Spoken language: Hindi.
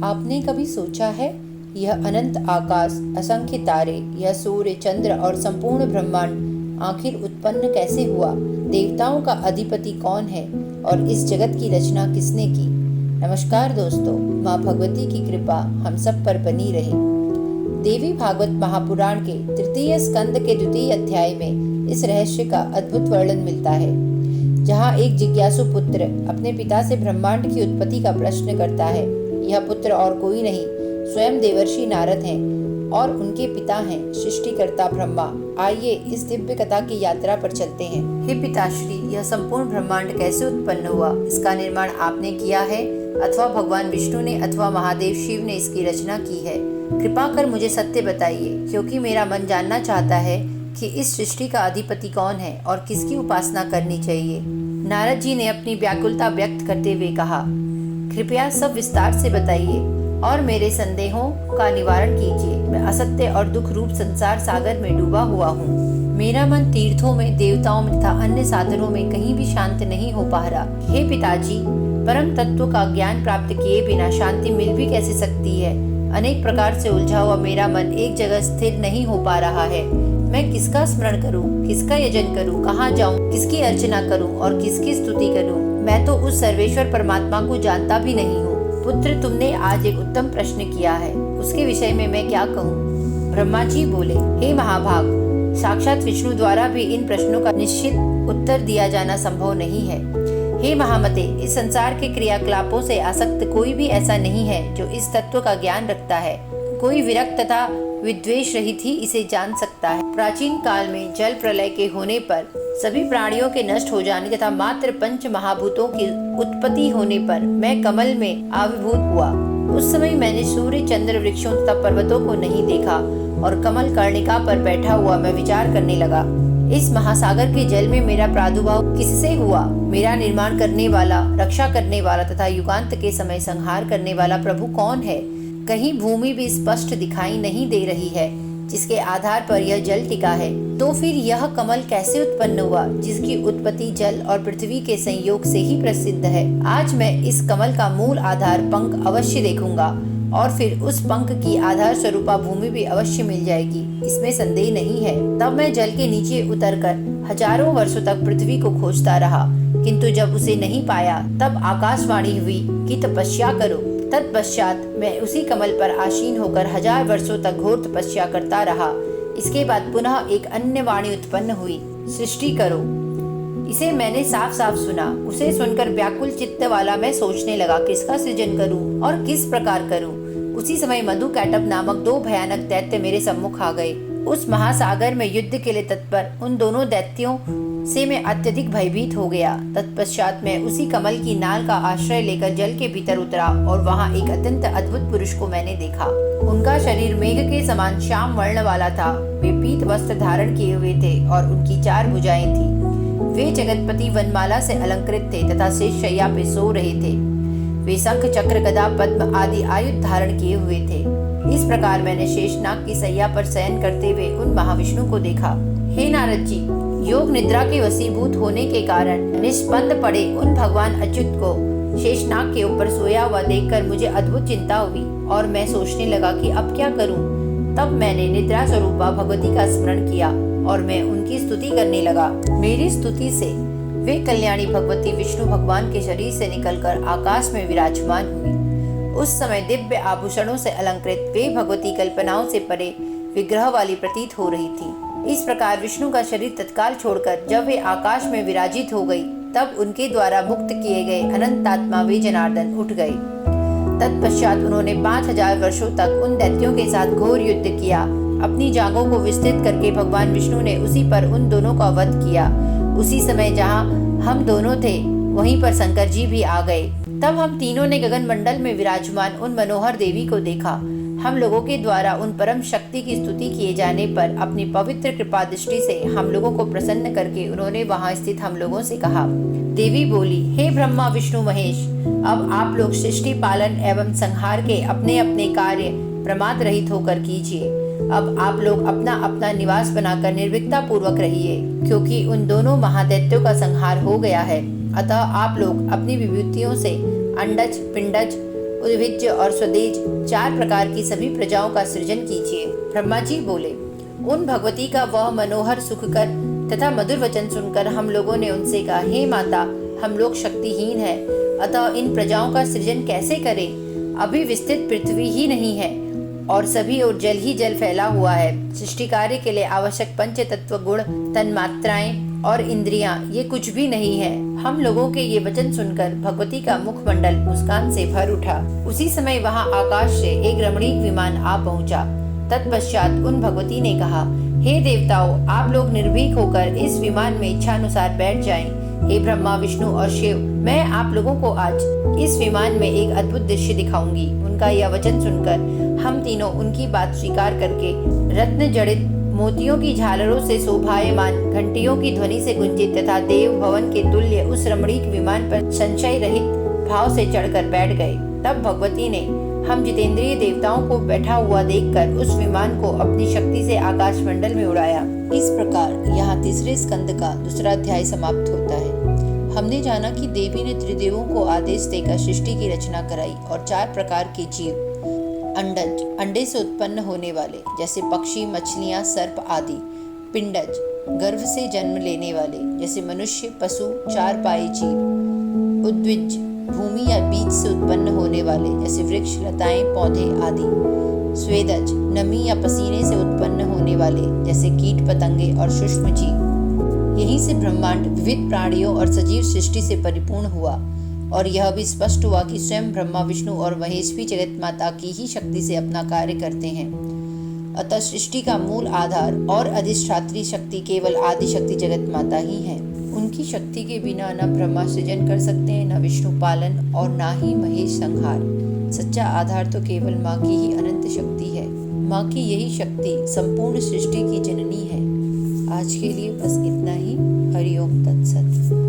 आपने कभी सोचा है, यह अनंत आकाश, असंख्य तारे, यह सूर्य, चंद्र और संपूर्ण ब्रह्मांड आखिर उत्पन्न कैसे हुआ? देवताओं का अधिपति कौन है और इस जगत की रचना किसने की? नमस्कार दोस्तों, माँ भगवती की कृपा हम सब पर बनी रहे। देवी भागवत महापुराण के तृतीय स्कंद के द्वितीय अध्याय में इस रहस्य का अद्भुत वर्णन मिलता है, जहाँ एक जिज्ञासु पुत्र अपने पिता से ब्रह्मांड की उत्पत्ति का प्रश्न करता है। यह पुत्र और कोई नहीं, स्वयं देवर्षि नारद हैं और उनके पिता हैं सृष्टिकर्ता ब्रह्मा। आइए इस दिव्य कथा की यात्रा पर चलते हैं। हे पिताश्री, यह संपूर्ण ब्रह्मांड कैसे उत्पन्न हुआ? इसका निर्माण आपने किया है अथवा भगवान विष्णु ने अथवा महादेव शिव ने इसकी रचना की है? कृपा कर मुझे सत्य बताइए, क्योंकि मेरा मन जानना चाहता है कि इस सृष्टि का अधिपति कौन है और किसकी उपासना करनी चाहिए। नारद जी ने अपनी व्याकुलता व्यक्त करते हुए कहा, कृपया सब विस्तार से बताइए और मेरे संदेहों का निवारण कीजिए। मैं असत्य और दुख रूप संसार सागर में डूबा हुआ हूँ। मेरा मन तीर्थों में, देवताओं में तथा अन्य साधनों में कहीं भी शांत नहीं हो पा रहा। हे पिताजी, परम तत्व का ज्ञान प्राप्त किए बिना शांति मिल भी कैसे सकती है? अनेक प्रकार से उलझा हुआ मेरा मन एक जगह स्थिर नहीं हो पा रहा है। मैं किसका स्मरण करूं, किसका यजन करूं, कहाँ जाऊं, किसकी अर्चना करूं और किसकी स्तुति करूं? मैं तो उस सर्वेश्वर परमात्मा को जानता भी नहीं हूँ। पुत्र, तुमने आज एक उत्तम प्रश्न किया है, उसके विषय में मैं क्या कहूँ? ब्रह्मा जी बोले, हे महाभाग, साक्षात विष्णु द्वारा भी इन प्रश्नों का निश्चित उत्तर दिया जाना संभव नहीं है। हे महामते, इस संसार के क्रियाकलापों से आसक्त कोई भी ऐसा नहीं है जो इस तत्व का ज्ञान रखता है। कोई विरक्त तथा विद्वेष रहित ही इसे जान सकता है। प्राचीन काल में जल प्रलय के होने पर, सभी प्राणियों के नष्ट हो जाने तथा मात्र पंच महाभूतों की उत्पत्ति होने पर मैं कमल में आविर्भूत हुआ। उस समय मैंने सूर्य, चंद्र, वृक्षों तथा पर्वतों को नहीं देखा और कमल कर्णिका पर बैठा हुआ मैं विचार करने लगा, इस महासागर के जल में मेरा प्रादुर्भाव किससे हुआ? मेरा निर्माण करने वाला, रक्षा करने वाला तथा युगांत के समय संहार करने वाला प्रभु कौन है? कहीं भूमि भी स्पष्ट दिखाई नहीं दे रही है जिसके आधार पर यह जल टिका है। तो फिर यह कमल कैसे उत्पन्न हुआ जिसकी उत्पत्ति जल और पृथ्वी के संयोग से ही प्रसिद्ध है? आज मैं इस कमल का मूल आधार पंख अवश्य देखूंगा और फिर उस पंख की आधार स्वरूपा भूमि भी अवश्य मिल जाएगी, इसमें संदेह नहीं है। तब मैं जल के नीचे उतरकर हजारों वर्षों तक पृथ्वी को खोजता रहा, किंतु जब उसे नहीं पाया तब आकाशवाणी हुई कि तपस्या करो। तत्पश्चात मैं उसी कमल पर आसीन होकर 1000 वर्षों तक घोर तपस्या करता रहा। इसके बाद पुनः एक अन्य वाणी उत्पन्न हुई, सृष्टि करो। इसे मैंने साफ साफ सुना। उसे सुनकर व्याकुल चित्त वाला मैं सोचने लगा, किसका सृजन करूं और किस प्रकार करूं। उसी समय मधु कैटभ नामक 2 भयानक दैत्य मेरे सम्मुख आ गए। उस महासागर में युद्ध के लिए तत्पर उन दोनों दैत्यों से मैं अत्यधिक भयभीत हो गया। तत्पश्चात मैं उसी कमल की नाल का आश्रय लेकर जल के भीतर उतरा और वहाँ एक अत्यंत अद्भुत पुरुष को मैंने देखा। उनका शरीर मेघ के समान श्याम वर्ण वाला था। वे पीत वस्त्र धारण किए हुए थे और उनकी 4 भुजाएं थी। वे जगतपति वनमाला से अलंकृत थे तथा शेष शैया पे सो रहे थे। वे शंख, चक्र, गदा, पद्म आदि आयुध धारण किए हुए थे। इस प्रकार मैंने शेषनाग की सैया पर शयन करते हुए उन महाविष्णु को देखा। हे नारद जी, योग निद्रा के वशीभूत होने के कारण निष्पंद पड़े उन भगवान अच्युत को शेषनाग के ऊपर सोया हुआ देखकर मुझे अद्भुत चिंता हुई और मैं सोचने लगा कि अब क्या करूं। तब मैंने निद्रा स्वरूपा भगवती का स्मरण किया और मैं उनकी स्तुति करने लगा। मेरी स्तुति से वे कल्याणी भगवती विष्णु भगवान के शरीर से निकलकर आकाश में विराजमान हुई। उस समय दिव्य आभूषणों से अलंकृत वे भगवती कल्पनाओं से परे विग्रह वाली प्रतीत हो रही थी। इस प्रकार विष्णु का शरीर तत्काल छोड़कर जब वे आकाश में विराजित हो गई, तब उनके द्वारा मुक्त किए गए अनंतात्मा वे जनार्दन उठ गए। तत्पश्चात उन्होंने 5000 वर्षों तक उन दैत्यों के साथ घोर युद्ध किया। अपनी जांघों को विस्तृत करके भगवान विष्णु ने उसी पर उन दोनों का वध किया। उसी समय जहाँ हम दोनों थे वहीं पर शंकर जी भी आ गए। तब हम तीनों ने गगन मंडल में विराजमान उन मनोहर देवी को देखा। हम लोगों के द्वारा उन परम शक्ति की स्तुति किए जाने पर अपनी पवित्र कृपा दृष्टि से हम लोगों को प्रसन्न करके उन्होंने वहां स्थित हम लोगों से कहा। देवी बोली, हे ब्रह्मा, विष्णु, महेश, अब आप लोग सृष्टि, पालन एवं संहार के अपने अपने कार्य प्रमाद रहित होकर कीजिए। अब आप लोग अपना अपना निवास बनाकर निर्भीकता पूर्वक रहिए, क्योंकि उन दोनों महादैत्यों का संहार हो गया है। अतः आप लोग अपनी विभूतियों से अंडज, पिंडज उद्भिज्ज और स्वदेज 4 प्रकार की सभी प्रजाओं का सृजन कीजिए। ब्रह्मा जी बोले, उन भगवती का वह मनोहर सुखकर तथा मधुर वचन सुनकर हम लोगों ने उनसे कहा, हे माता, हम लोग शक्तिहीन हैं, अतः इन प्रजाओं का सृजन कैसे करें? अभी विस्तृत पृथ्वी ही नहीं है और सभी ओर जल ही जल फैला हुआ है। सृष्टि कार्य के लिए आवश्यक पंच तत्व, गुण, तन्मात्राएं और इंद्रियां ये कुछ भी नहीं है। हम लोगों के ये वचन सुनकर भगवती का मुखमंडल मुस्कान से भर उठा। उसी समय वहां आकाश से एक रमणीक विमान आ पहुंचा। तत्पश्चात उन भगवती ने कहा, हे देवताओं, आप लोग निर्भीक होकर इस विमान में इच्छानुसार बैठ जाएं। हे ब्रह्मा, विष्णु और शिव, मैं आप लोगों को आज इस विमान में एक अद्भुत दृश्य दिखाऊंगी। उनका यह वचन सुनकर हम तीनों उनकी बात स्वीकार करके रत्न जड़ित मोतियों की झालरों से शोभायमान, घंटियों की ध्वनि से गुंजित तथा देव भवन के तुल्य उस रमणीक विमान पर संशय रहित भाव से चढ़कर बैठ गए। तब भगवती ने हम जितेंद्रिय देवताओं को बैठा हुआ देखकर उस विमान को अपनी शक्ति से आकाश मंडल में उड़ाया। इस प्रकार यहाँ तीसरे स्कंद का दूसरा अध्याय समाप्त होता है। हमने जाना कि देवी ने त्रिदेवों को आदेश देकर सृष्टि की रचना कराई और 4 प्रकार के जीव, अंडज, अंडे से उत्पन्न होने वाले जैसे पक्षी, मछलियां, सर्प आदि, पिंडज, गर्भ से जन्म लेने वाले जैसे मनुष्य, पशु, 4 पाए जीव, उद्भिज, भूमि या बीज से उत्पन्न होने वाले जैसे वृक्ष, लताएं, पौधे आदि, स्वेदज, नमी या पसीने से उत्पन्न होने वाले जैसे कीट, पतंगे और सूक्ष्म जीव। यहीं से ब्रह्मांड विविध प्राणियों और सजीव सृष्टि से परिपूर्ण हुआ और यह भी स्पष्ट हुआ कि स्वयं ब्रह्मा, विष्णु और महेश भी जगत माता की ही शक्ति से अपना कार्य करते हैं। अतः सृष्टि का मूल आधार और अधिष्ठात्री शक्ति केवल आदि शक्ति जगत माता ही है। उनकी शक्ति के बिना न ब्रह्मा सृजन कर सकते हैं, न विष्णु पालन और न ही महेश संहार। सच्चा आधार तो केवल माँ की ही अनंत शक्ति है। माँ की यही शक्ति संपूर्ण सृष्टि की जननी है। आज के लिए बस इतना ही। हरिओम तत्सत।